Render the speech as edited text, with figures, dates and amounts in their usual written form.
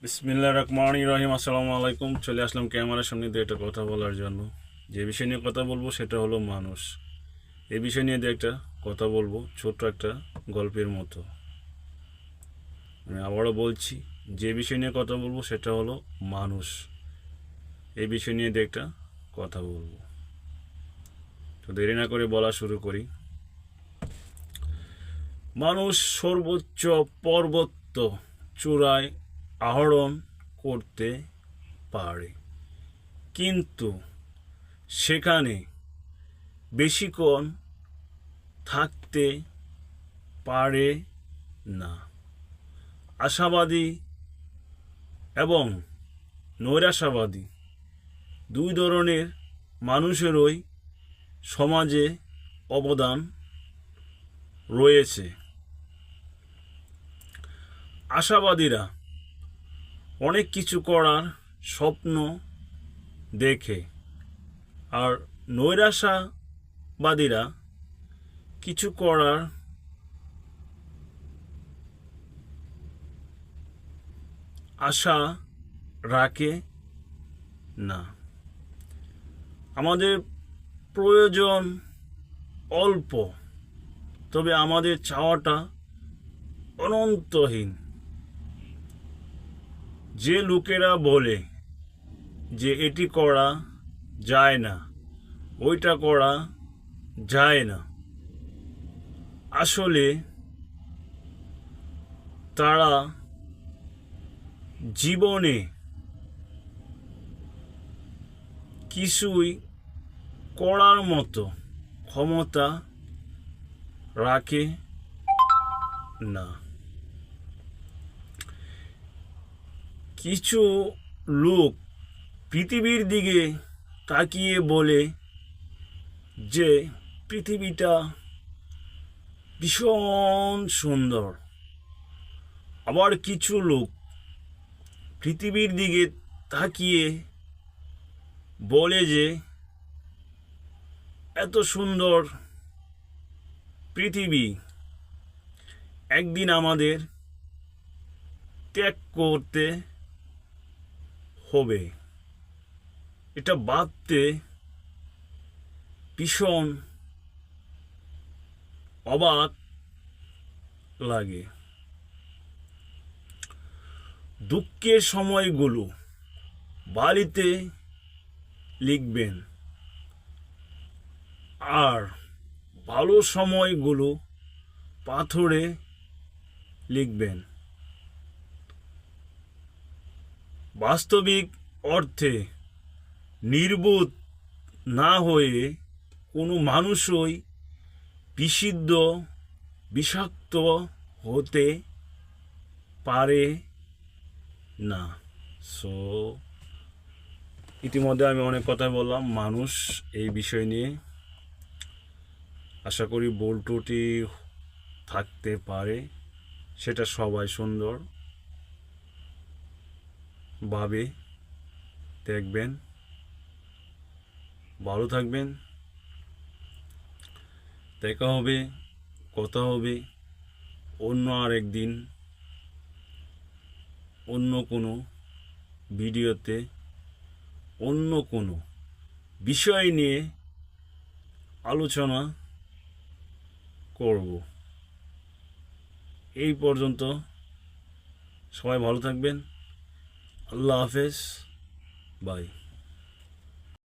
বিসমিল্লাহির রহমানির রহিম। আসসালামু আলাইকুম। চলে আসলাম ক্যামেরার সামনে দিয়ে একটা কথা বলার জন্য। যে বিষয় নিয়ে কথা বলবো সেটা হলো মানুষ। এই বিষয় নিয়ে দিয়ে একটা কথা বলবো, ছোট্ট একটা গল্পের মতো। আমি আবারও বলছি, যে বিষয় নিয়ে কথা বলবো সেটা হলো মানুষ। এই বিষয় নিয়ে দিয়ে একটা কথা বলবো। তো দেরি না করে বলা শুরু করি। মানুষ সর্বোচ্চ পর্বত চূড়ায় আরোহণ করতে পারে, কিন্তু সেখানে বেশিক্ষণ থাকতে পারে না। আশাবাদী এবং নৈরাশাবাদী দুই ধরনের মানুষেরই সমাজে অবদান রয়েছে। আশাবাদীরা অনেক কিছু করার স্বপ্ন দেখে, আর নৈরাশাবাদীরা কিছু করার আশা রাখে না। আমাদের প্রয়োজন অল্প, তবে আমাদের চাওয়াটা অনন্তহীন। যে লোকেরা বলে যে এটি করা যায় না, ওইটা করা যায় না, আসলে তারা জীবনে কিছুই করার মতো ক্ষমতা রাখে না। কিছু লোক পৃথিবীর দিকে তাকিয়ে বলে যে পৃথিবীটা ভীষণ সুন্দর। আবার কিছু লোক পৃথিবীর দিকে তাকিয়ে বলে যে এত সুন্দর পৃথিবী একদিন আমাদের ত্যাগ করতে হবে। এটা ভাবতে ভীষণ অবাক লাগে। দুঃখের সময়গুলো বাড়িতে লিখবেন, আর ভালো সময়গুলো পাথরে লিখবেন। বাস্তবিক অর্থে নির্বোধ না হয়ে কোনো মানুষই বিশুদ্ধ বিষাক্ত হতে পারে না। সো ইতিমধ্যে আমি অনেক কথা বললাম মানুষ এই বিষয় নিয়ে। আশা করি ভুল ত্রুটি থাকতে পারে, সেটা সবাই সুন্দর ভাবে দেখবেন। ভালো থাকবেন। দেখা হবে, কথা হবে অন্য আরেক দিন, অন্য কোনো ভিডিওতে, অন্য কোনো বিষয় নিয়ে আলোচনা করব। এই পর্যন্ত সবাই ভালো থাকবেন। আল্লাহ হাফেজ। বাই।